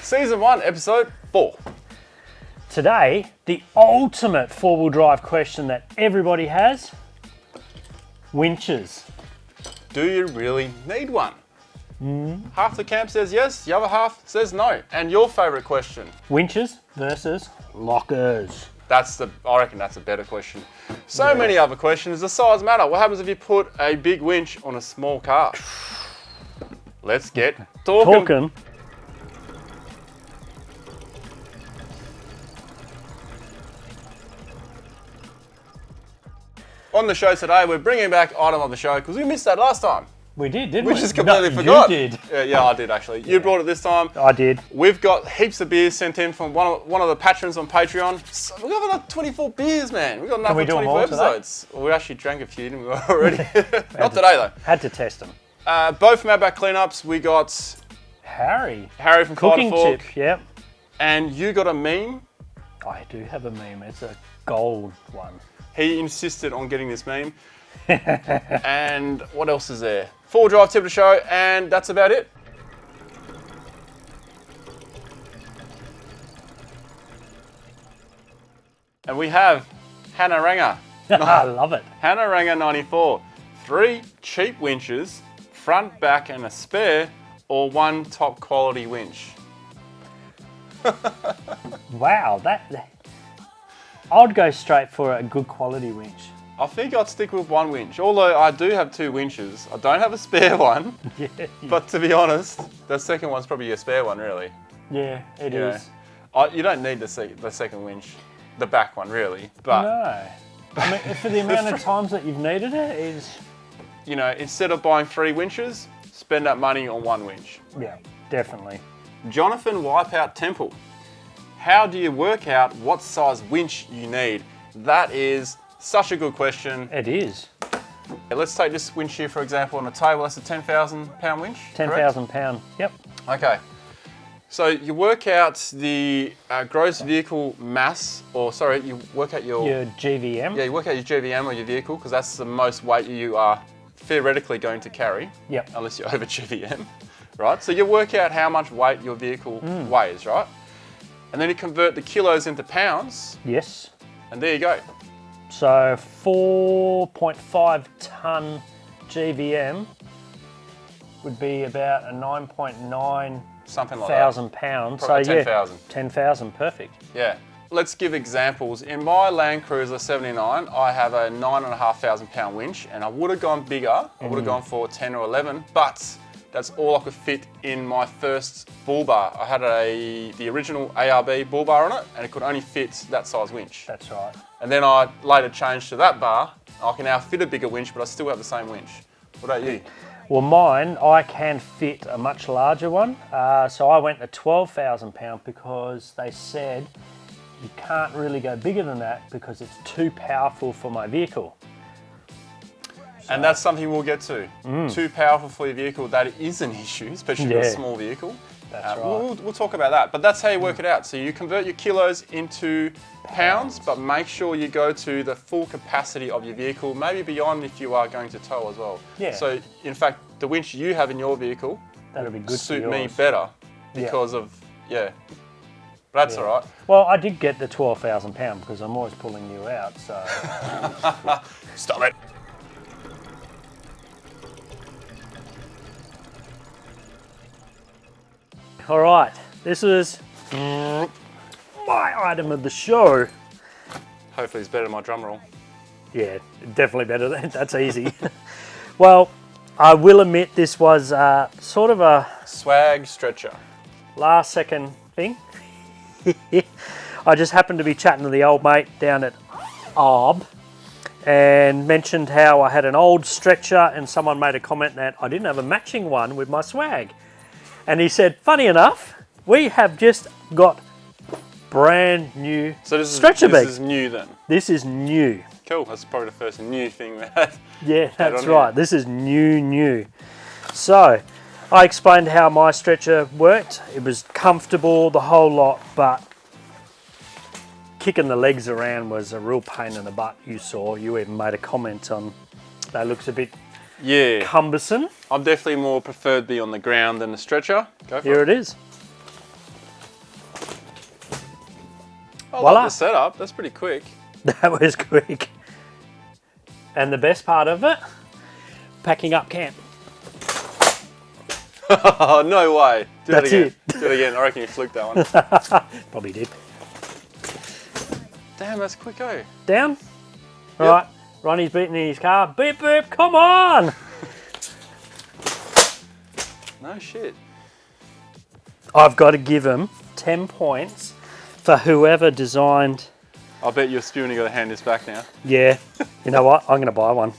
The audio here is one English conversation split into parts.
Season 1, episode 4. Today, the ultimate four-wheel drive question that everybody has. Winches. Do you really need one? Half the camp says yes, the other half says no. And your favourite question? Winches versus lockers. I reckon that's a better question. So many other questions. Does size matter? What happens if you put a big winch on a small car? Let's get talking. On the show today, we're bringing back item of the show because we missed that last time. We did, didn't we? We just completely forgot. You did. Yeah, I did actually. You brought it this time. I did. We've got heaps of beers sent in from one of the patrons on Patreon. So we've got like 24 beers, man. We've got enough for 24 episodes. Well, we actually drank a few, didn't we, already? Not today, though. Had to test them. Both from our back cleanups, we got Harry from cooking Fork. tip, yep. And you got a meme. I do have a meme. It's a gold one. He insisted on getting this meme. And what else is there? Full drive tip to show, and that's about it. And we have Hannah Ranger. I love it. Hannah Ranger 94. 3 cheap winches, front, back, and a spare, or 1 top quality winch. Wow, I'd go straight for a good quality winch. I think I'd stick with 1 winch, although I do have 2 winches. I don't have a spare one, but to be honest, the second one's probably a spare one, really. Yeah, it is. You don't need the second winch, the back one, really. But no. I mean, for the amount of times that you've needed it, is... You know, instead of buying 3 winches, spend that money on 1 winch. Yeah, definitely. Jonathan Wipeout Temple. How do you work out what size winch you need? That is such a good question. It is. Let's take this winch here, for example, on a table. That's a 10,000 pound winch. 10,000 pound, yep. Okay. So you work out the gross vehicle mass, you work out your GVM. Yeah, you work out your GVM or your vehicle, because that's the most weight you are theoretically going to carry. Yep. Unless you're over GVM, right? So you work out how much weight your vehicle weighs, right? And then you convert the kilos into pounds. Yes. And there you go. So 4.5 tonne GVM would be about a 9.9 something like thousand pounds. Probably so 10,000. 10,000, perfect. Yeah. Let's give examples. In my Land Cruiser 79, I have a 9,500 pound winch, and I would have gone bigger. I would have gone for 10 or 11, but that's all I could fit in my first bull bar. I had the original ARB bull bar on it, and it could only fit that size winch. That's right. And then I later changed to that bar. I can now fit a bigger winch, but I still have the same winch. What about you? Well, mine, I can fit a much larger one. So I went to 12,000 pound because they said you can't really go bigger than that because it's too powerful for my vehicle. And that's something we'll get to. Too powerful for your vehicle, that is an issue, especially with a small vehicle. That's right. We'll talk about that, but that's how you work it out. So you convert your kilos into pounds, but make sure you go to the full capacity of your vehicle, maybe beyond if you are going to tow as well. Yeah. So in fact, the winch you have in your vehicle that'll be good suit for me better because of, but that's all right. Well, I did get the 12,000 pound because I'm always pulling you out, so. Stop it. All right, this is my item of the show. Hopefully it's better than my drum roll. Yeah, definitely better. That's easy. Well, I will admit this was sort of a swag stretcher. Last second thing. I just happened to be chatting to the old mate down at Arb and mentioned how I had an old stretcher and someone made a comment that I didn't have a matching one with my swag. And he said, funny enough, we have just got brand new stretcher bags. This is new then? This is new. Cool, that's probably the first new thing we had. Yeah, that's right. This is new. So, I explained how my stretcher worked. It was comfortable, the whole lot, but kicking the legs around was a real pain in the butt. You even made a comment on that looks a bit Yeah. cumbersome. I'm definitely more preferred to be on the ground than the stretcher. Go for Here it. it is. I Voila. like the setup. That's pretty quick. That was quick. And the best part of it, packing up camp. Oh, no way. Do That's it again. it. Do it again. I reckon you fluked that one. Probably did. Damn, that's quick, eh? Down. All right. Ronnie's beating in his car. Beep, beep, come on. No shit. I've got to give him 10 points for whoever designed. I bet you're spewing. You got to hand this back now. Yeah. You know what? I'm going to buy one.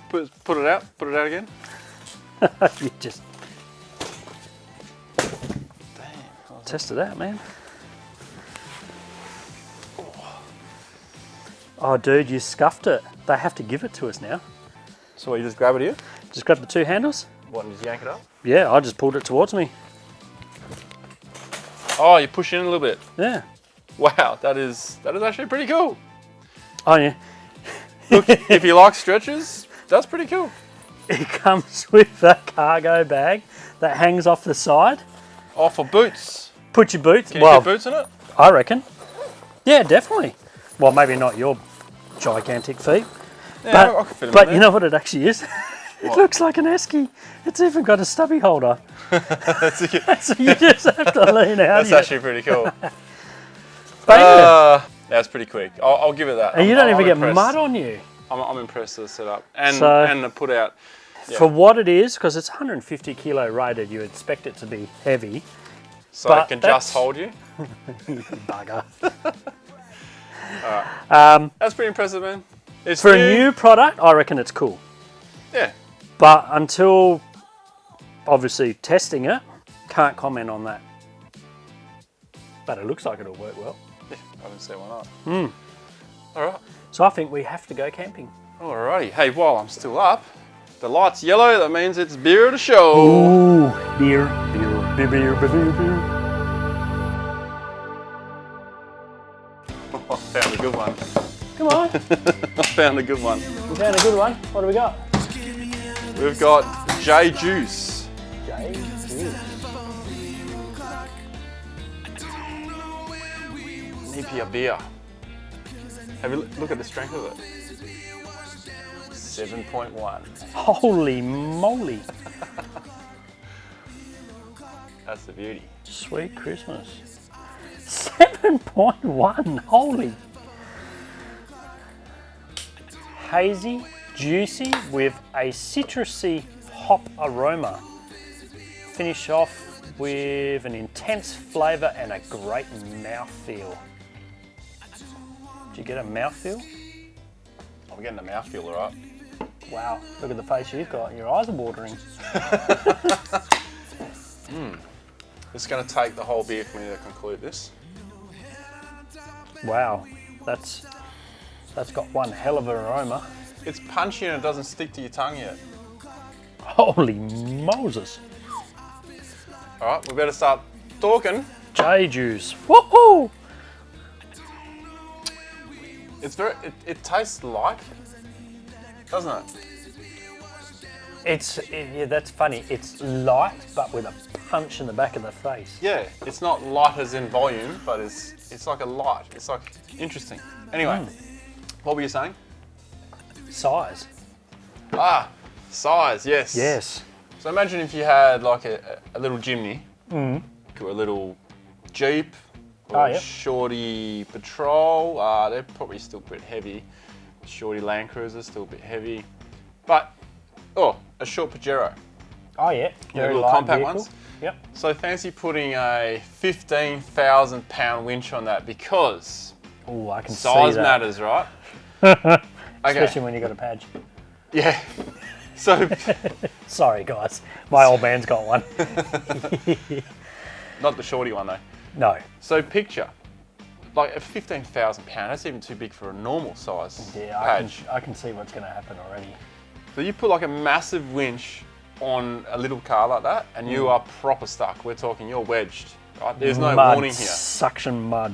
Put it out. Put it out again. You just test it out, man. Oh, dude, you scuffed it. They have to give it to us now. So what, you just grab it here? Just grab the two handles. What, and just yank it up? Yeah, I just pulled it towards me. Oh, you push in a little bit. Yeah. Wow, that is actually pretty cool. Oh, yeah. Look, if you like stretchers, that's pretty cool. It comes with a cargo bag that hangs off the side. Oh, for boots. Put your boots. Can you fit boots in it? I reckon. Yeah, definitely. Well, maybe not your gigantic feet. Yeah, I could fit them but in there. you know what it actually is? It What? looks like an esky. It's even got a stubby holder. That's So you just have to lean out. actually pretty cool. Bang it. That's pretty quick. I'll give it that. And you don't I'm even get impressed. mud on you. I'm impressed with the setup and So- the put out. Yeah. For what it is, because it's 150 kilo rated, you expect it to be heavy. So but it can that's- just hold you. Bugger. That's pretty impressive, man. It's For a new product, I reckon it's cool. Yeah. But until obviously testing it, can't comment on that. But it looks like it'll work well. Yeah, I didn't see why not. All right. So I think we have to go camping. Alrighty. Hey, while I'm still up, the light's yellow. That means it's beer to show. Ooh, beer, beer, beer, beer, beer, beer, beer. I found a good one. Come on, I found a good one. we found a good one. What do we got? We've got J Juice. Napier beer. Have you look at the strength of it? 7.1. Holy moly. That's the beauty. Sweet Christmas. 7.1, holy. Hazy, juicy with a citrusy hop aroma. Finish off with an intense flavour and a great mouthfeel. Did you get a mouthfeel? I'm getting the mouthfeel, all right. Wow, look at the face you've got. Your eyes are watering. It's going to take the whole beer for me to conclude this. Wow, that's got one hell of an aroma. It's punchy and it doesn't stick to your tongue yet. Holy Moses. All right, we better start talking. J juice. Woohoo! It's it tastes light, doesn't it? Yeah, that's funny. It's light, but with a punch in the back of the face. Yeah, it's not light as in volume, but it's like a light. It's like interesting. Anyway, what were you saying? Size. Ah, size, yes. Yes. So imagine if you had like a little Jimny, or a little Jeep, or yep. Shorty Patrol. They're probably still a bit heavy. Shorty Land Cruiser, still a bit heavy. But, a short Pajero. Oh yeah. Very little light compact vehicle. ones. Yep. So fancy putting a 15,000 pound winch on that because Oh, I can size see that. matters, right? Especially when you got a badge. Yeah. So, Sorry guys, my old man's got one. not the shorty one though. No. So picture, like a 15,000 pound, that's even too big for a normal size Yeah, badge. I can see what's going to happen already. So you put like a massive winch on a little car like that and you are proper stuck. We're talking you're wedged, right? There's no Mud, warning here. Suction mud.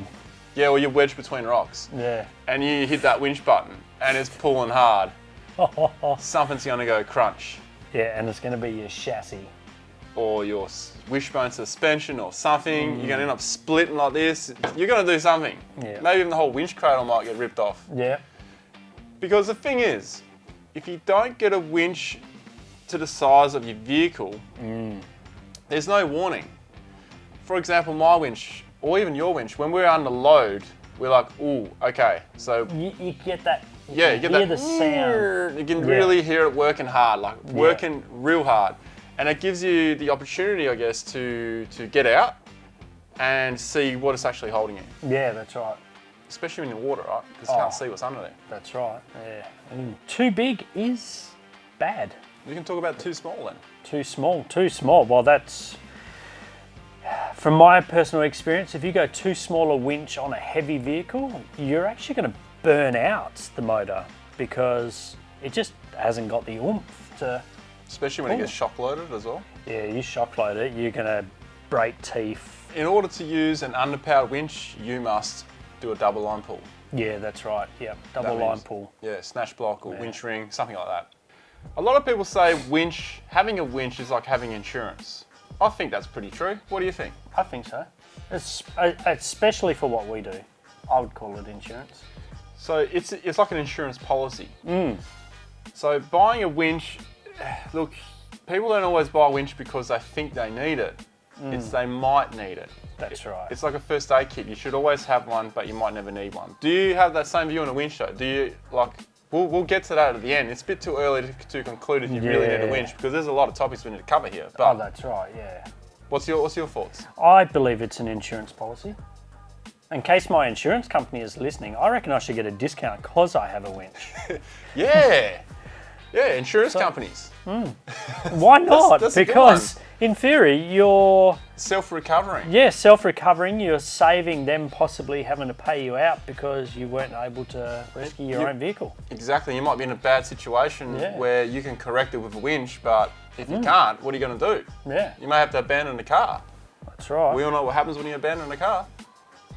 Yeah, well you're wedged between rocks. Yeah. And you hit that winch button and it's pulling hard. something's going to go crunch. Yeah, and it's going to be your chassis. Or your wishbone suspension or something. You're going to end up splitting like this. You're going to do something. Yeah. Maybe even the whole winch cradle might get ripped off. Yeah. Because the thing is, if you don't get a winch to the size of your vehicle, there's no warning. For example, my winch, or even your winch, when we're under load, we're like, ooh, okay. So you get that. you get that. The sound. You can really hear it working hard, like working real hard. And it gives you the opportunity, I guess, to get out and see what it's actually holding you. Yeah, that's right. Especially in the water, right? Because you can't see what's under there. That's right, yeah. Too big is bad. You can talk about too small then. Too small. Well, that's, from my personal experience, if you go too small a winch on a heavy vehicle, you're actually going to burn out the motor because it just hasn't got the oomph to... Especially when it gets shock loaded as well. Yeah, you shock load it, you're going to break teeth. In order to use an underpowered winch, you must do a double line pull. Yeah, that's right. Yeah, double line pull. Yeah, snatch block or winch ring, something like that. A lot of people say having a winch is like having insurance. I think that's pretty true. What do you think? I think so. Especially for what we do. I would call it insurance. So it's like an insurance policy. So buying a winch, look, people don't always buy a winch because they think they need it. It's they might need it. That's right. It's like a first aid kit. You should always have one, but you might never need one. Do you have that same view on a winch though? Do you like? We'll get to that at the end. It's a bit too early to conclude if you really need a winch because there's a lot of topics we need to cover here. But that's right. Yeah. What's your thoughts? I believe it's an insurance policy. In case my insurance company is listening, I reckon I should get a discount because I have a winch. Yeah. Yeah, insurance companies. Why not? That's because in theory, you're... self-recovering. Yeah, self-recovering. You're saving them possibly having to pay you out because you weren't able to rescue your own vehicle. Exactly. You might be in a bad situation where you can correct it with a winch, but if you can't, what are you going to do? Yeah. You may have to abandon the car. That's right. We all know what happens when you abandon the car.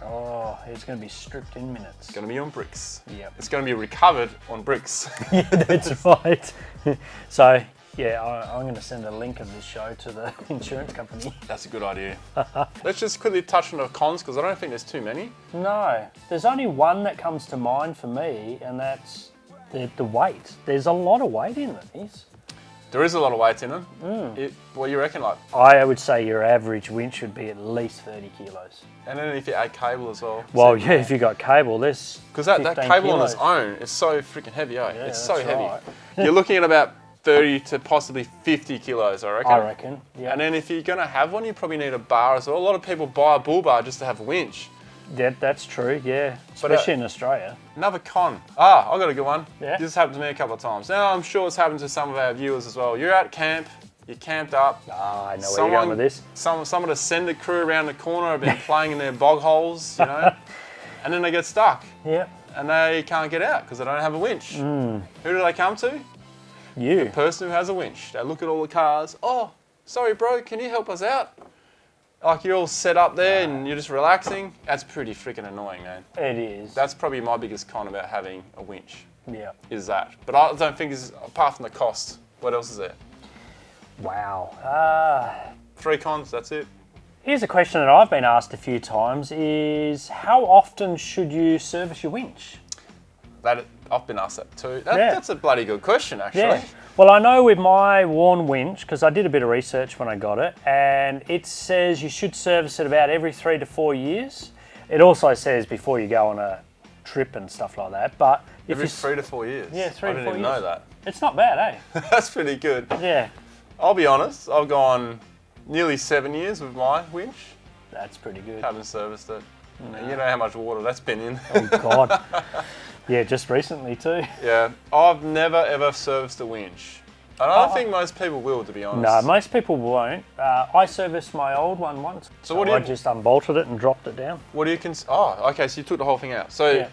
Oh, it's going to be stripped in minutes. It's going to be on bricks. Yep. It's going to be recovered on bricks. Yeah, that's right. So, yeah, I'm going to send a link of this show to the insurance company. That's a good idea. Let's just quickly touch on the cons because I don't think there's too many. No, there's only one that comes to mind for me, and that's the weight. There's a lot of weight in these. There is a lot of weight in them. What do you reckon? Like, I would say your average winch should be at least 30 kilos. and then if you add cable as well. Well, yeah, if you got cable, there's because that cable kilos. on its own is so freaking heavy. Yeah, it's so heavy. Right. You're looking at about 30 to possibly 50 kilos, I reckon. Yeah. And then if you're going to have one, you probably need a bar as well. A lot of people buy a bull bar just to have a winch. Yeah, that's true, yeah. Especially in Australia. Another con. I've got a good one. Yeah. This has happened to me a couple of times. Now, I'm sure it's happened to some of our viewers as well. You're at camp, you're camped up. I know where you're going with this. Some of the sender crew around the corner have been playing in their bog holes, you know, and then they get stuck. Yep. And they can't get out because they don't have a winch. Who do they come to? You. The person who has a winch. They look at all the cars. Oh, sorry, bro, can you help us out? Like you're all set up there and you're just relaxing. That's pretty freaking annoying, man. It is. That's probably my biggest con about having a winch. Yeah. Is that. But I don't think it's, apart from the cost, what else is there? Wow. 3 cons, that's it. Here's a question that I've been asked a few times is how often should you service your winch? I've been asked that too. That's a bloody good question, actually. Yeah. Well, I know with my worn winch, because I did a bit of research when I got it, and it says you should service it about every 3 to 4 years. It also says before you go on a trip and stuff like that. But if every 3 to 4 years? Yeah, 3 to 4 years. I didn't even know that. It's not bad, eh? That's pretty good. Yeah. I'll be honest, I've gone nearly 7 years with my winch. That's pretty good. Haven't serviced it. No. You know how much water that's been in. Oh, God. Yeah, just recently too. Yeah, I've never ever serviced a winch. And I don't think most people will, to be honest. No, most people won't. I serviced my old one once. So I just unbolted it and dropped it down. What do you consider? Oh, okay, so you took the whole thing out. So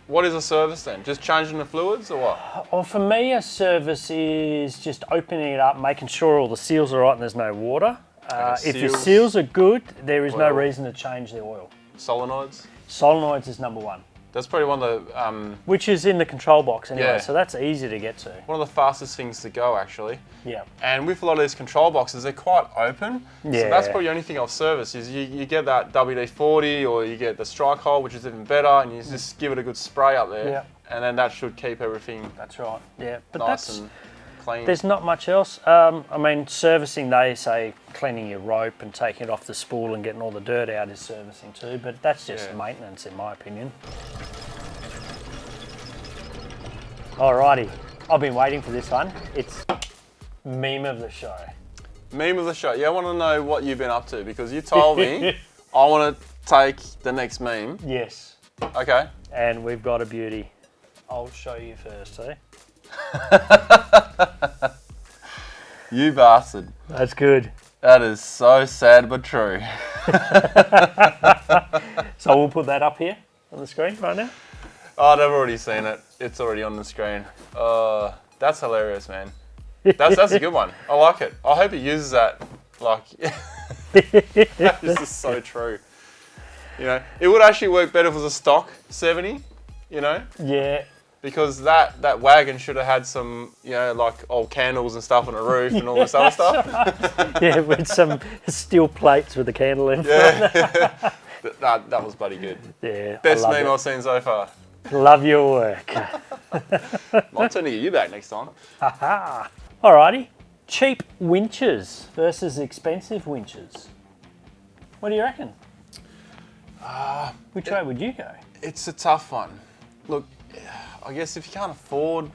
what is a service then? Just changing the fluids or what? Well, for me, a service is just opening it up, making sure all the seals are right and there's no water. If your seals are good, there is no reason to change the oil. Solenoids? Solenoids is number 1. That's probably one of the Which is in the control box anyway, Yeah. so that's easy to get to. one of the fastest things to go actually. Yeah. And with a lot of these control boxes, they're quite open. Yeah. So that's probably the only thing I'll service is you get that WD-40 or you get the strike hole, which is even better, and you just give it a good spray up there. Yeah. And then that should keep everything That's right. Yeah, but nice and clean. there's not much else. I mean, servicing, they say cleaning your rope and taking it off the spool and getting all the dirt out is servicing too, but that's just Yeah. maintenance in my opinion. Alrighty, I've been waiting for this one. It's meme of the show. Meme of the show. Yeah, I want to know what you've been up to because you told me I want to take the next meme. Yes, Okay. and we've got a beauty. I'll show you first, eh? You bastard. That's good. That is so sad but true. So we'll put that up here on the screen right now. Oh, they've already seen it. It's already on the screen. That's hilarious, man. That's a good one. I like it. I hope he uses that. Like, that is just so true. You know, it would actually work better if it was a stock 70. You know, Yeah. because that wagon should have had some, you know, like old candles and stuff on the roof and all this other stuff. Yeah, with some steel plates with a candle in front. Yeah, that was bloody good. Yeah. Best I meme love I've seen so far. it. Love your work. Might turn to get you back next time. Haha. Alrighty. Cheap winches versus expensive winches. What do you reckon? Which way would you go? It's a tough one. Look, I guess if you can't afford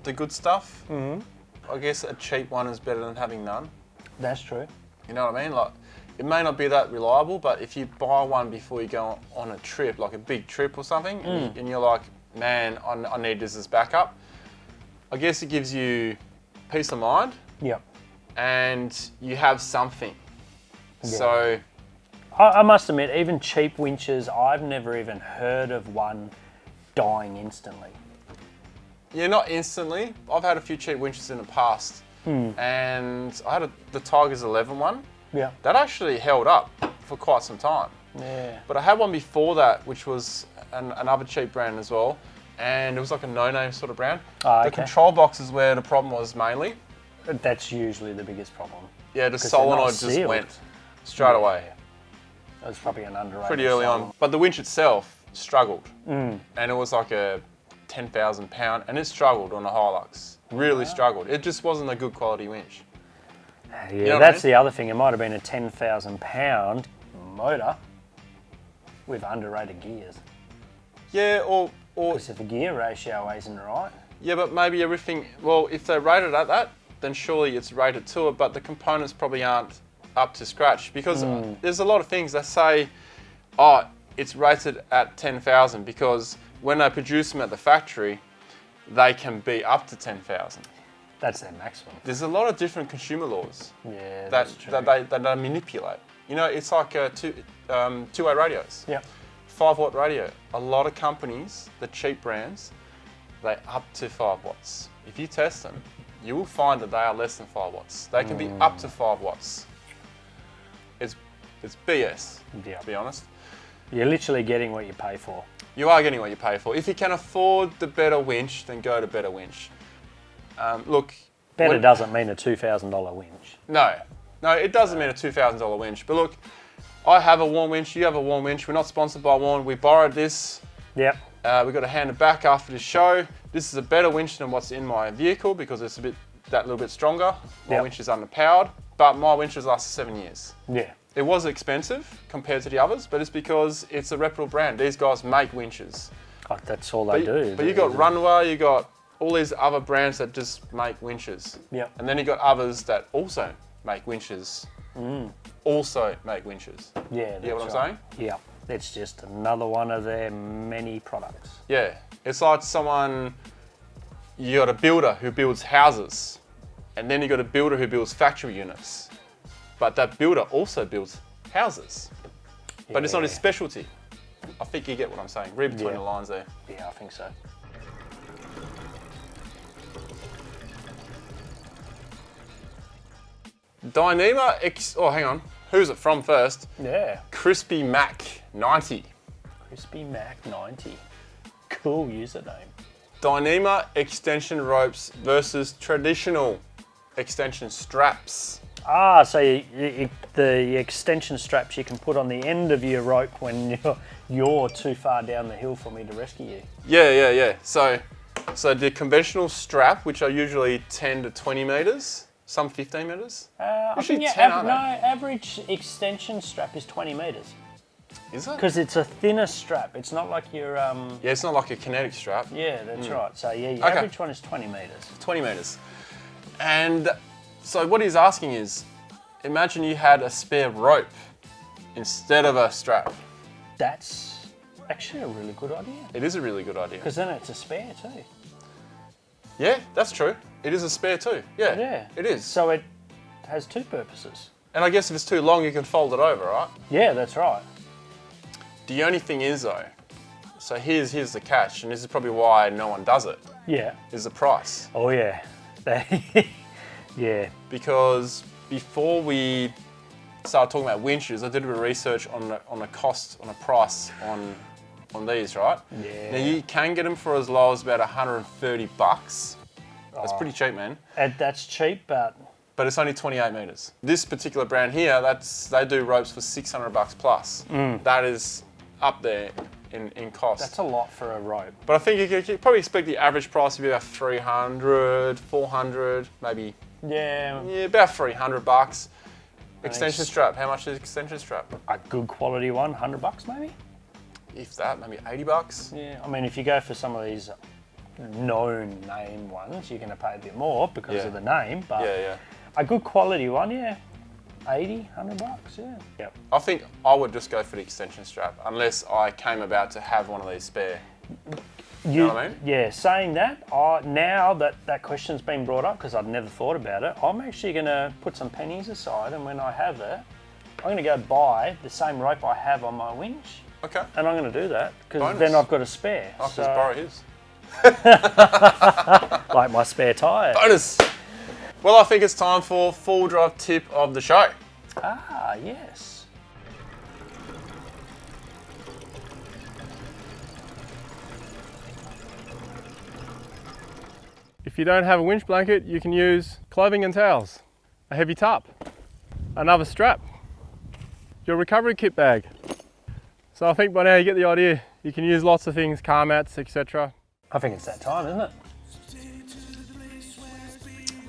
the good stuff, I guess a cheap one is better than having none. That's true. You know what I mean? Like, it may not be that reliable, but if you buy one before you go on a trip, like a big trip or something, and you're like, man, I need this as backup, I guess it gives you peace of mind Yep. and you have something. Yeah. So, I must admit, even cheap winches, I've never even heard of one dying instantly. yeah, not instantly. I've had a few cheap winches in the past, and I had the Tigers 11 one. Yeah. That actually held up for quite some time. Yeah. But I had one before that, which was another cheap brand as well, and it was like a no-name sort of brand. Oh, The okay. control box is where the problem was mainly. That's usually the biggest problem. Yeah, the 'Cause they're not solenoid just sealed. went straight away, That was probably an underrated. pretty early solenoid. on. But the winch itself struggled, and it was like a 10,000 pound, and it struggled on the Hilux. Really struggled. It just wasn't a good quality winch. Yeah, know what I that's mean? the other thing. It might have been a 10,000 pound motor with underrated gears. Yeah, or Because if the gear ratio isn't right, yeah, but maybe everything. Well, if they rated at that, then surely it's rated to it. But the components probably aren't up to scratch because there's a lot of things that say, oh, it's rated at 10,000 because when they produce them at the factory, they can be up to 10,000. that's their maximum. There's a lot of different consumer laws Yeah, that, that's true. that they manipulate. You know, it's like two-way radios. Yeah. 5-watt radio. A lot of companies, the cheap brands, they up to 5 watts. If you test them, you will find that they are less than 5 watts. They can be up to 5 watts. It's BS, Yeah. to be honest. You're literally getting what you pay for. You are getting what you pay for. If you can afford the better winch, then go to better winch. Look, Better doesn't mean a $2,000 winch. No, it doesn't mean a $2,000 winch. But look, I have a Warn winch. You have a Warn winch. We're not sponsored by Warn. We borrowed this. Yep. We've got to hand it back after the show. This is a better winch than what's in my vehicle because it's that little bit stronger. My Yep. winch is underpowered, but my winch has lasted 7 years. Yeah. It was expensive compared to the others, but it's because it's a reputable brand. These guys make winches. Oh, that's all they do. But you got Runway, you got all these other brands that just make winches. Yep. And then you got others that also make winches. Also make winches. Yeah. You get what I'm that's saying? right. Yeah. It's just another one of their many products. Yeah. It's like you got a builder who builds houses, and then you got a builder who builds factory units. But that builder also builds houses. But it's not his Yeah. specialty. I think you get what I'm saying. Read between Yeah. the lines there. Yeah, I think so. Dyneema oh, hang on. Who's it from first? Yeah. Crispy Mac 90. Crispy Mac 90. Cool username. Dyneema extension ropes versus traditional extension straps. Ah, so the extension straps you can put on the end of your rope when you're too far down the hill for me to rescue you. Yeah. So the conventional strap, which are usually 10 to 20 meters, some 15 meters. I think average extension strap is 20 meters. Is it? Because it's a thinner strap. It's not like your Yeah, it's not like a kinetic strap. Yeah, that's right. So yeah, your average one is 20 meters. 20 meters. And so what he's asking is, imagine you had a spare rope instead of a strap. That's actually a really good idea. It is a really good idea. Because then it's a spare too. Yeah, that's true. It is a spare too. Yeah, it is. So it has two purposes. And I guess if it's too long, you can fold it over, right? Yeah, that's right. The only thing is though, so here's the catch, and this is probably why no one does it. Yeah. Is the price. Oh yeah. Yeah. Because before we started talking about winches, I did a bit of research on a price on these, right? Yeah. Now you can get them for as low as about $130. That's pretty cheap, man. And that's cheap, but it's only 28 meters. This particular brand here, they do ropes for $600 plus. That is up there in cost. that's a lot for a rope. But I think you could probably expect the average price to be about 300, 400, maybe. Yeah. Yeah, about $300. Extension strap. How much is extension strap? A good quality one, $100 maybe. If that, maybe $80. Yeah. I mean, if you go for some of these known name ones, you're going to pay a bit more because of the name. But Yeah. a good quality one, yeah, $80, $100. Yeah. Yep. I think I would just go for the extension strap unless I came about to have one of these spare. You know what I mean? Yeah, saying that, now that question's been brought up, because I'd never thought about it, I'm actually going to put some pennies aside, and when I have it, I'm going to go buy the same rope I have on my winch. Okay. And I'm going to do that, because then I've got a spare. I'll just borrow his. Like my spare tyre. Bonus! Well, I think it's time for full drive tip of the show. Ah, yes. If you don't have a winch blanket, you can use clothing and towels, a heavy tarp, another strap, your recovery kit bag. So I think by now you get the idea. You can use lots of things, car mats, etc. I think it's that time, isn't it?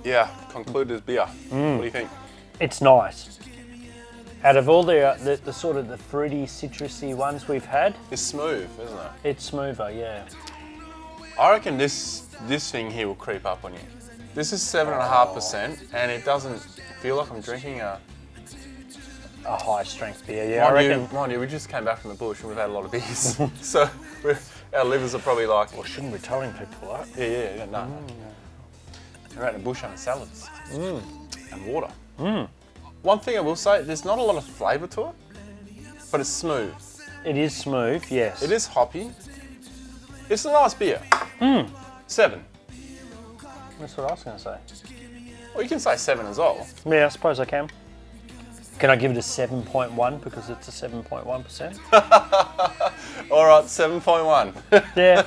Yeah, conclude this beer. What do you think? It's nice. Out of all the sort of the fruity, citrusy ones we've had, It's smooth, isn't it? it's smoother, yeah. I reckon this thing here will creep up on you. This is 7.5%, and it doesn't feel like I'm drinking a high strength beer, yeah. I reckon. Mind you, we just came back from the bush and we've had a lot of beers. So our livers are probably like... Well, shouldn't be telling people that. Yeah, no. We're out in the bush on salads. And water. One thing I will say, there's not a lot of flavour to it, but it's smooth. It is smooth, yes. It is hoppy. It's a nice beer. 7. That's what I was going to say. Well, you can say 7 as well. Yeah, I suppose I can. Can I give it a 7.1 because it's a 7.1%? All right, 7.1. Yeah.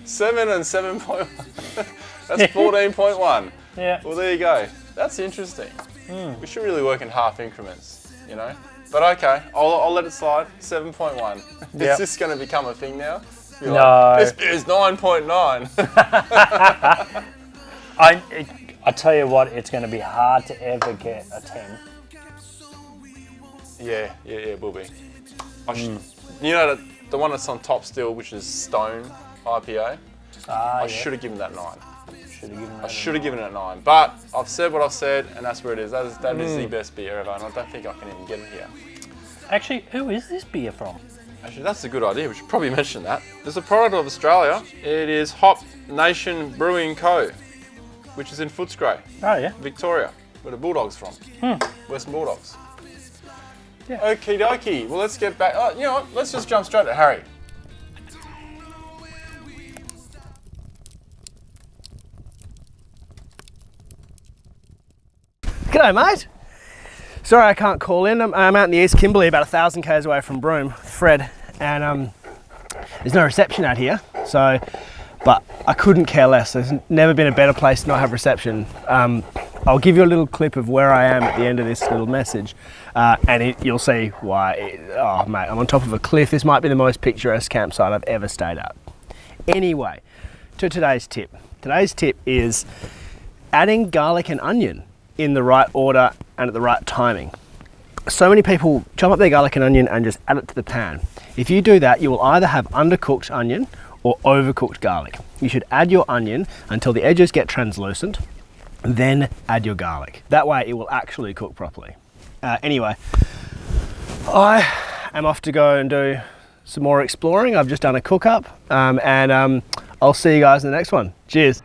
7 and 7.1. That's 14.1. Yeah. Well, there you go. That's interesting. We should really work in half increments, you know? But okay, I'll let it slide. 7.1. Yep. Is this going to become a thing now? You're No. Like, this beer is 9.9. I tell you what, it's going to be hard to ever get a 10. Yeah, it will be. You know the one that's on top still, which is Stone IPA? I should have given that 9. I should have given it a 9. But I've said what I've said, and that's where it is. That is the best beer ever, and I don't think I can even get it here. Actually, who is this beer from? Actually, that's a good idea. We should probably mention that. It's a product of Australia. It is Hop Nation Brewing Co., which is in Footscray, Oh, yeah. Victoria, where the Bulldogs from. Western Bulldogs. Yeah. Okie dokie. Well, let's get back. Oh, you know what? Let's just jump straight to Harry. G'day, mate. Sorry I can't call in. I'm out in the East Kimberley, about 1,000 k's away from Broome, Fred, and There's no reception out here, so, but I couldn't care less. There's never been a better place to not have reception. I'll give you a little clip of where I am at the end of this little message, and you'll see why. Oh mate, I'm on top of a cliff. This might be the most picturesque campsite I've ever stayed at. Anyway, to today's tip. Today's tip is adding garlic and onion in the right order and at the right timing. So many people chop up their garlic and onion and just add it to the pan. If you do that, you will either have undercooked onion or overcooked garlic. You should add your onion until the edges get translucent, then add your garlic. That way it will actually cook properly. Anyway, I am off to go and do some more exploring. I've just done a cook up, and I'll see you guys in the next one. Cheers.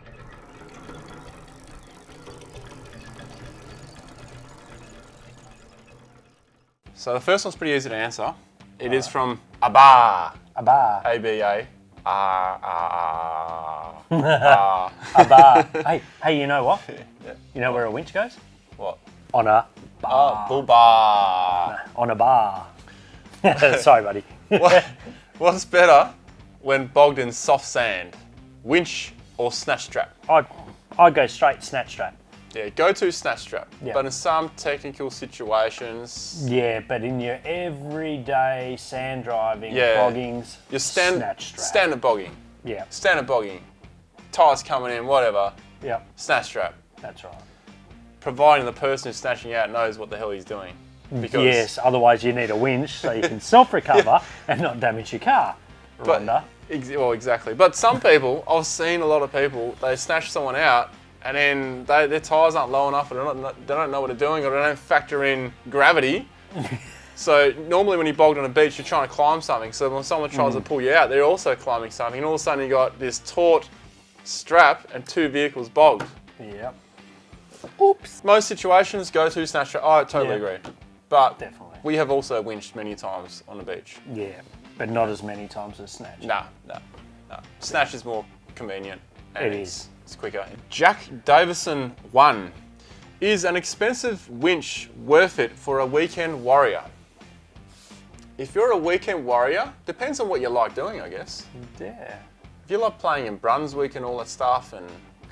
So the first one's pretty easy to answer. It is from Abba. Abba. A-B-A. Abba. Hey, you know what? Yeah. You know where a winch goes? What? On a Oh, booba. on a bar. Sorry, buddy. What's better when bogged in soft sand? Winch or snatch strap? I'd go straight snatch strap. Yeah, go to snatch strap. Yeah. But in some technical situations, Yeah, but in your everyday sand driving, Yeah. boggings, you snatch strap. standard bogging. Yeah, Standard bogging. Tires coming in, whatever. yeah, Snatch strap. that's right. Providing the person who's snatching out knows what the hell he's doing. Because Yes, otherwise you need a winch so you can self-recover and not damage your car. Rhonda. Well, exactly. But some people, I've seen a lot of people, they snatch someone out and then their tyres aren't low enough, or they don't know what they're doing, or they don't factor in gravity. So normally when you're bogged on a beach, you're trying to climb something. So when someone tries to pull you out, they're also climbing something. And all of a sudden you got this taut strap and two vehicles bogged. Yep, Oops. Most situations, go to snatch strap. I totally agree. But definitely. we have also winched many times on the beach. Yeah, but not as many times as snatch. No. Snatch is more convenient. And It it's quicker. Jack Davison 1. Is an expensive winch worth it for a weekend warrior? If you're a weekend warrior, depends on what you like doing, I guess. Yeah. If you like playing in Brunswick and all that stuff and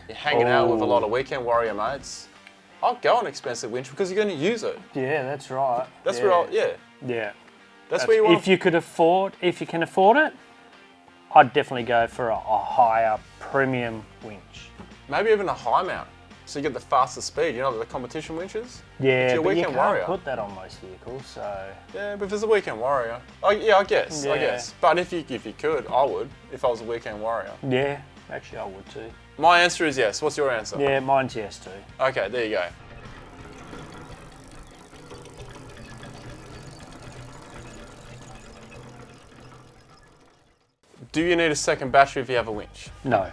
you're hanging out with a lot of weekend warrior mates, I'll go an expensive winch because you're going to use it. Yeah, that's right. That's yeah. where Yeah. That's where you want. If you can afford it, I'd definitely go for a higher premium winch. Maybe even a high mount, so you get the fastest speed. You know the competition winches. Yeah, if you're a but you weekend can't warrior. put that on most vehicles, so. Yeah, but if it's a weekend warrior, I guess. Yeah. But if you could, I would. If I was a weekend warrior. Yeah, actually I would too. My answer is yes. What's your answer? Yeah, mine's yes too. Okay, there you go. Do you need a second battery if you have a winch? No.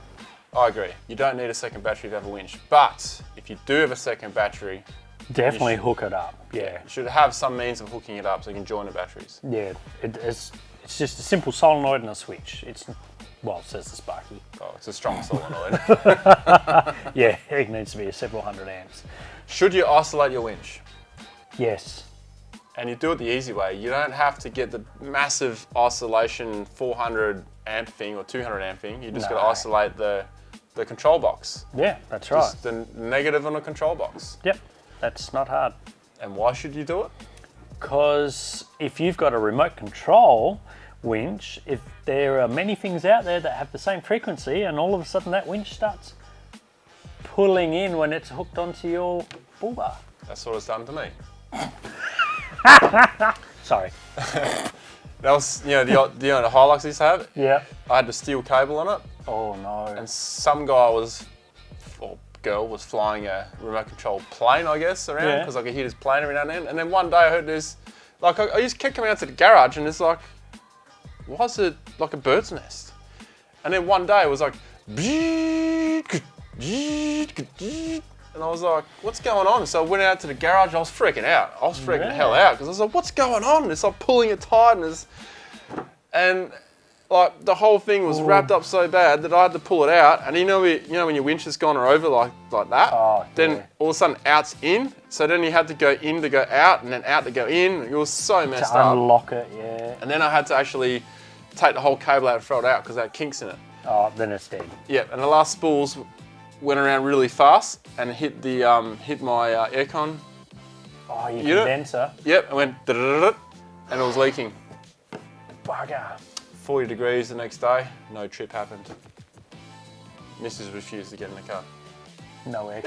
I agree. You don't need a second battery if you have a winch. But if you do have a second battery, Definitely hook it up. Yeah. you should have some means of hooking it up so you can join the batteries. Yeah. It's just a simple solenoid and a switch. Well, it says the Sparky. Oh, it's a strong solenoid. Yeah, it needs to be several hundred amps. Should you isolate your winch? Yes. And you do it the easy way. You don't have to get the massive isolation 400 amp thing or 200 amp thing. You just got to No. isolate the control box. Yeah, that's right. Just the negative on the control box. Yep, that's not hard. And why should you do it? Because if you've got a remote control winch, if there are many things out there that have the same frequency and all of a sudden that winch starts pulling in when it's hooked onto your bull bar. That's what it's done to me. Sorry. That was, the Hilux used to have? Yeah. I had the steel cable on it, Oh no. and some guy girl was flying a remote control plane, I guess, around, Yeah. because I could hear this plane every now and then. And then one day I heard this, like, I just kept coming out to the garage, and it's like, why is it like a bird's nest? And then one day it was like, and I was like, what's going on? So I went out to the garage, and I was freaking out. I was freaking the hell out, because I was like, what's going on? And it's like pulling it tight, and like the whole thing was wrapped up so bad that I had to pull it out. And you know when your winch has gone over like that, then yeah. all of a sudden out's in. So then you had to go in to go out, and then out to go in. It was so messed To up. unlock it, yeah. And then I had to actually take the whole cable out and throw it out because they had kinks in it. Oh, then it's dead. Yeah, and the last spools went around really fast and hit the hit my aircon. Oh, your unit. condenser. Yep, it went and it was leaking. Bugger. 40 degrees the next day, no trip happened. Mrs. refused to get in the car. No aircon.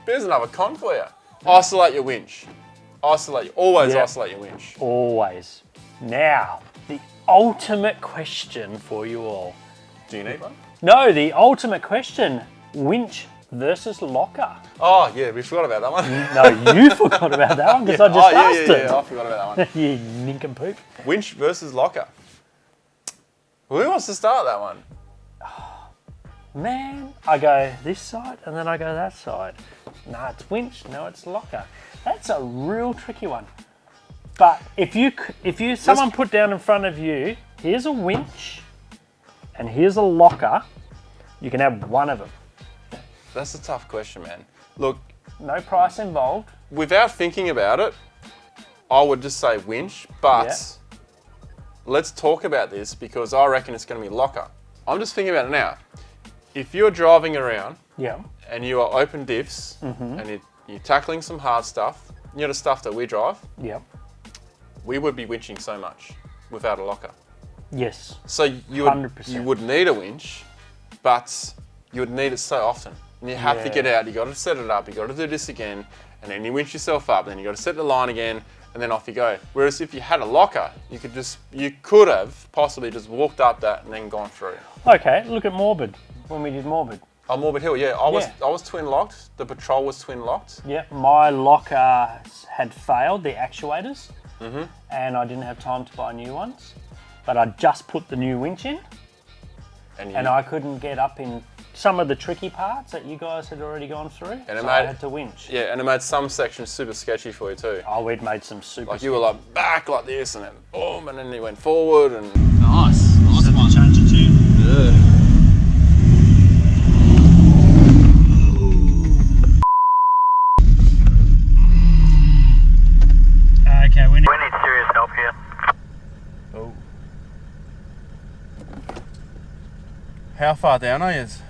There's another con for you. Isolate your winch. Always Yep. isolate your winch. Always. Now, the ultimate question for you all. Do you need one? No, the ultimate question. Winch versus locker. Oh yeah, we forgot about that one. No, you forgot about that one because I just asked it. I forgot about that one. You nincompoop. Winch versus locker. Well, who wants to start that one? Man, I go this side and then I go that side. No, it's winch. No, it's locker. That's a real tricky one. But if someone put down in front of you, here's a winch and here's a locker, you can have one of them. That's a tough question, man. Look, No price involved. without thinking about it, I would just say winch, but Yeah. let's talk about this because I reckon it's going to be locker. I'm just thinking about it now. If you're driving around Yeah. and you are open diffs and you're tackling some hard stuff, you know the stuff that we drive, Yep. we would be winching so much without a locker. Yes. So you 100%. would need a winch, but you would need it so often. And you have to Yeah. get out, you got to set it up, you got to do this again, and then you winch yourself up, then you got to set the line again, and then off you go. Whereas if you had a locker, you could have possibly just walked up that and then gone through. Okay, look at Morbid. When we did Morbid. Oh, Morbid Hill, yeah. I Yeah. was twin locked. The patrol was twin locked. Yep, my locker had failed, the actuators, and I didn't have time to buy new ones. But I just put the new winch in, and I couldn't get up in some of the tricky parts that you guys had already gone through, And it so I made- had to winch. yeah, and it made some sections super sketchy for you too. Oh, we'd made some super. Like you were like back like this, and then boom, and then you went forward, and Nice one. Change it to. Okay, we need. We need serious help here. oh. How far down are you? Just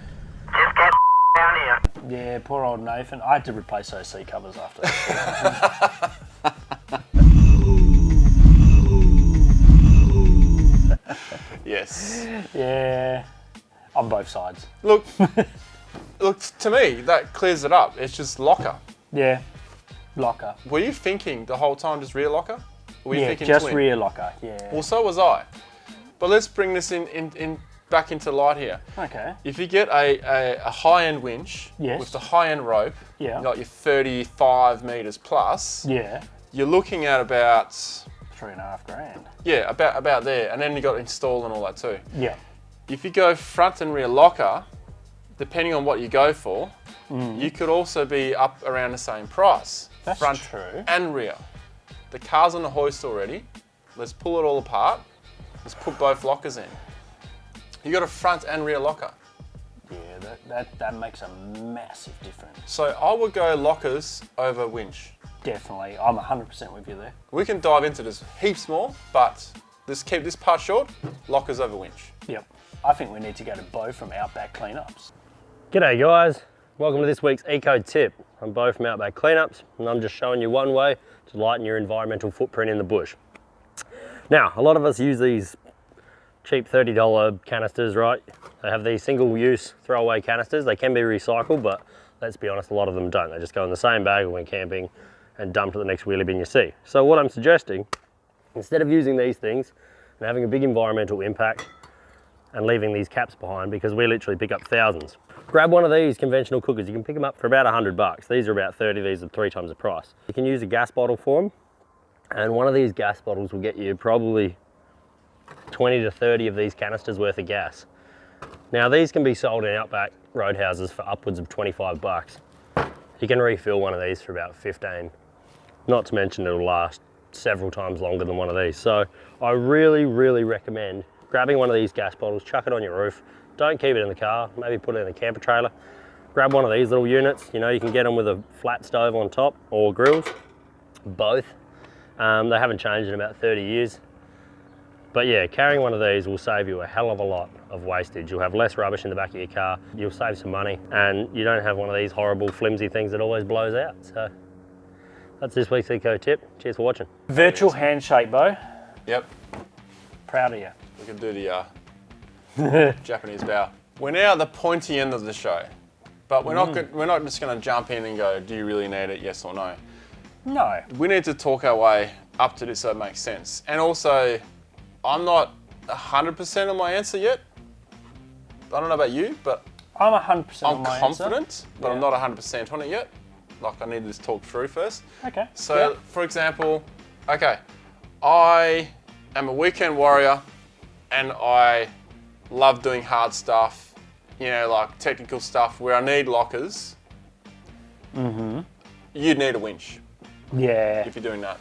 get down here. Yeah, poor old Nathan. I had to replace those seat covers after that. Yes. Yeah, on both sides. Look, to me that clears it up. It's just locker. Yeah, locker. Were you thinking the whole time just rear locker? Or were you Yeah, thinking just twin? rear locker. Yeah. Well, so was I. But let's bring this in back into light here. Okay. If you get a high-end winch Yes. with the high-end rope, Yeah. you got your 35 meters plus, Yeah. you're looking at about, $3.5 grand. yeah, about there. And then you got to install and all that too. Yeah. If you go front and rear locker, depending on what you go for, you could also be up around the same price. That's front true. and rear. The car's on the hoist already. Let's pull it all apart. Let's put both lockers in. You got a front and rear locker. Yeah, that makes a massive difference. So I would go lockers over winch. Definitely. I'm 100% with you there. We can dive into this heaps more, but let's keep this part short. Lockers over winch. Yep. I think we need to go to Bo from Outback Cleanups. G'day guys, welcome to this week's Eco Tip. I'm Bo from Outback Cleanups and I'm just showing you one way to lighten your environmental footprint in the bush. Now, a lot of us use these cheap $30 canisters, right? They have these single-use throwaway canisters. They can be recycled, but let's be honest, a lot of them don't. They just go in the same bag when camping and dump to the next wheelie bin you see. So what I'm suggesting, instead of using these things and having a big environmental impact and leaving these caps behind, because we literally pick up thousands, grab one of these conventional cookers. You can pick them up for about $100. These are about 30, these are 3 times the price. You can use a gas bottle for them, and one of these gas bottles will get you probably 20 to 30 of these canisters worth of gas. Now these can be sold in Outback roadhouses for upwards of $25. You can refill one of these for about 15. Not to mention it'll last several times longer than one of these. So I really, really recommend grabbing one of these gas bottles, chuck it on your roof. Don't keep it in the car, maybe put it in a camper trailer. Grab one of these little units. You know, you can get them with a flat stove on top or grills, both. They haven't changed in about 30 years. But yeah, carrying one of these will save you a hell of a lot of wastage. You'll have less rubbish in the back of your car, you'll save some money, and you don't have one of these horrible flimsy things that always blows out. So that's this week's eco tip. Cheers for watching. Virtual handshake, Bo. Yep. Proud of you. We can do the Japanese bow. We're now at the pointy end of the show, but we're not just going to jump in and go, do you really need it, yes or no? No. We need to talk our way up to this so it makes sense. And also, I'm not 100% on my answer yet. I don't know about you, but I'm 100% I'm on my confident, answer. but I'm not 100% on it yet. Like, I need to talk through first. Okay. So, for example, okay, I am a weekend warrior and I love doing hard stuff, you know, like technical stuff where I need lockers. You'd need a winch Yeah. if you're doing that.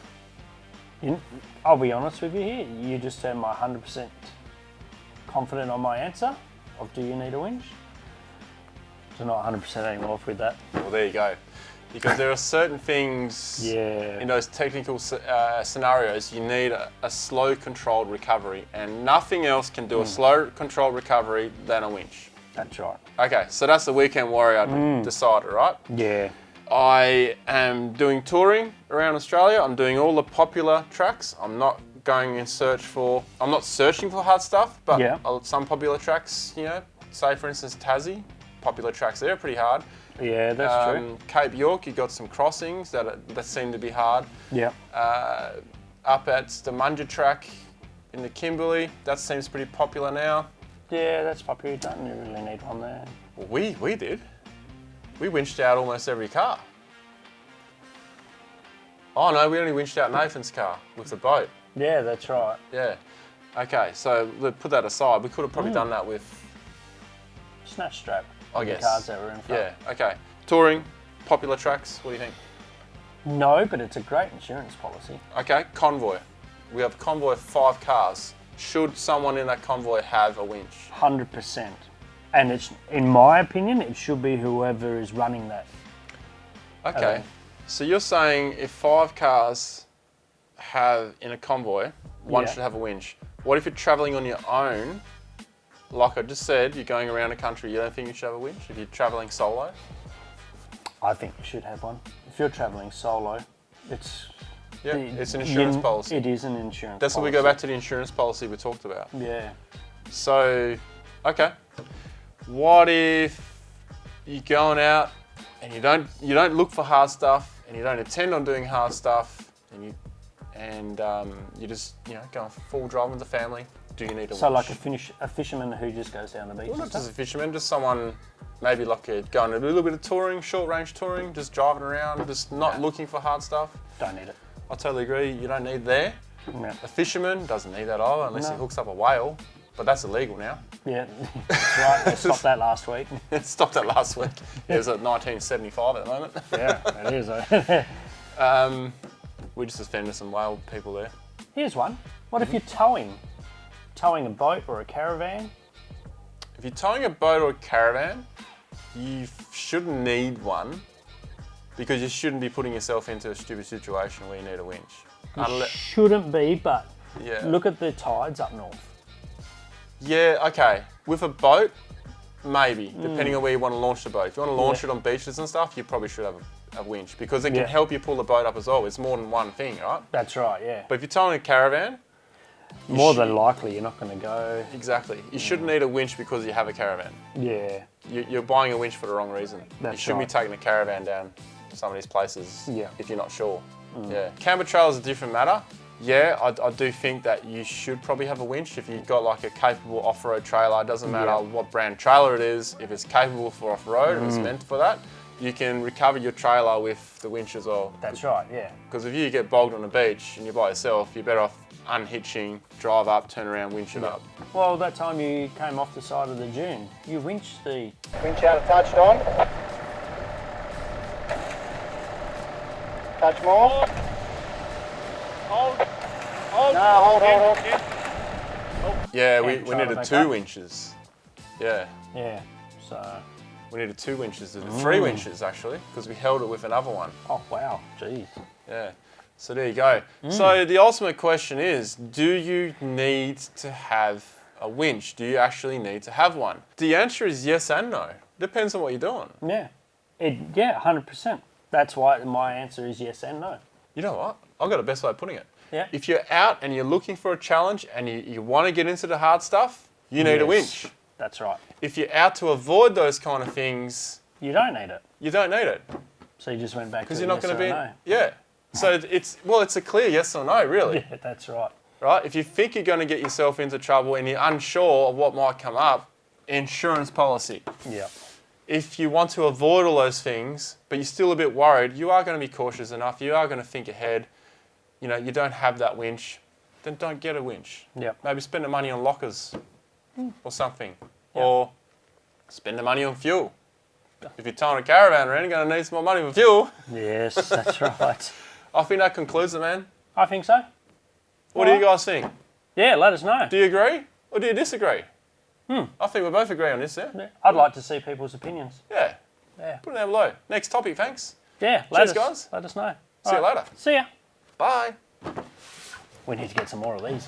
I'll be honest with you here. You just turned my 100% confident on my answer of do you need a winch? So not 100% anymore with that. Well, there you go. Because there are certain things Yeah. in those technical scenarios, you need a slow controlled recovery, and nothing else can do a slow controlled recovery than a winch. That's right. Okay, so that's the weekend warrior decided, right? Yeah. I am doing touring around Australia. I'm doing all the popular tracks. I'm not going in search for, I'm not searching for hard stuff, but Yeah. some popular tracks, you know, say for instance Tassie, popular tracks there are pretty hard. Yeah, that's true. Cape York, you've got some crossings that seem to be hard. Yeah. Up at the Munja track in the Kimberley, that seems pretty popular now. Yeah, that's popular. You don't really need one there. Well, we did. We winched out almost every car. Oh no, we only winched out Nathan's car with the boat. Yeah, that's right. Yeah. Okay, so put that aside. We could have probably done that with, Snatch strap. I the guess. cars that were in front. Yeah, okay. Touring, popular tracks, what do you think? No, but it's a great insurance policy. Okay, convoy. We have a convoy of 5 cars. Should someone in that convoy have a winch? 100%. And it's, in my opinion, it should be whoever is running that. Okay, so you're saying if 5 cars have in a convoy, one Yeah. should have a winch. What if you're traveling on your own? Like I just said, you're going around the country, you don't think you should have a winch if you're traveling solo? I think you should have one. If you're travelling solo, it's... Yeah, it's an insurance policy. It is an insurance That's policy. what we go back to the insurance policy we talked about. Yeah. So, okay. What if you're going out and you don't look for hard stuff and you don't intend on doing hard stuff and you just going for full drive with the family? Do you need a So winch? like a fisherman who just goes down the beach. Well, and not just stuff? a fisherman, just someone maybe like going a little bit of touring, short range touring, just driving around, just not looking for hard stuff. Don't need it. I totally agree. You don't need there. Yeah. A fisherman doesn't need that either unless he No. hooks up a whale, but that's illegal now. Yeah, that's right. They stopped that last week. It stopped that last week. It was at 1975 at the moment. Yeah, it is. We just suspended some whale people there. Here's one. What if you're towing a boat or a caravan? If you're towing a boat or a caravan, you shouldn't need one because you shouldn't be putting yourself into a stupid situation where you need a winch. Shouldn't be, but Yeah. look at the tides up north. Yeah, okay. With a boat, maybe, depending on where you want to launch the boat. If you want to launch it on beaches and stuff, you probably should have a winch because it can Yeah. help you pull the boat up as well. It's more than one thing, right? That's right, yeah. But if you're towing a caravan, More than likely, you're not going to go. exactly, you shouldn't need a winch because you have a caravan. Yeah, You're buying a winch for the wrong reason. You That's shouldn't right. be taking a caravan down some of these places Yeah. if you're not sure. Yeah, camper trail is a different matter. Yeah, I do think that you should probably have a winch if you've got like a capable off-road trailer. It doesn't matter Yeah. what brand trailer it is. If it's capable for off-road and it's meant for that, you can recover your trailer with the winch as well. that's right, yeah. Because if you get bogged on the beach and you're by yourself, you're better off unhitching, drive up, turn around, winch it up. Well, that time you came off the side of the dune, you winched the... Winch out of touched on. Touch more. Hold. No, hold. Yeah, we Can't try to needed back 2 up. winches. Yeah. Yeah, so... We needed 2 winches, 3 winches actually, because we held it with another one. Oh, wow, jeez. Yeah. So there you go. So the ultimate question is, do you need to have a winch? Do you actually need to have one? The answer is yes and no. Depends on what you're doing. Yeah. Yeah, 100%. That's why my answer is yes and no. You know what? I've got a best way of putting it. Yeah. If you're out and you're looking for a challenge and you want to get into the hard stuff, you need a winch. That's right. If you're out to avoid those kind of things, You don't need it. you don't need it. So you just went back to Because the you're not yes going to or be... no. Yeah. So it's a clear yes or no, really. Yeah, that's right. Right? If you think you're going to get yourself into trouble and you're unsure of what might come up, insurance policy. Yeah. If you want to avoid all those things, but you're still a bit worried, you are going to be cautious enough, you are going to think ahead, you know, you don't have that winch, then don't get a winch. Yep. Maybe spend the money on lockers or something. Or spend the money on fuel. If you're towing a caravan around, you're going to need some more money for fuel. Yes, that's right. I think that concludes it, man. I think so. What do you guys think? Yeah, let us know. Do you agree or do you disagree? I think we both agree on this, yeah? I'd like to see people's opinions. Yeah. Yeah. Put it down below. Next topic, thanks. Yeah, Cheers, guys. Let us know. See you later. See ya. Bye. We need to get some more of these.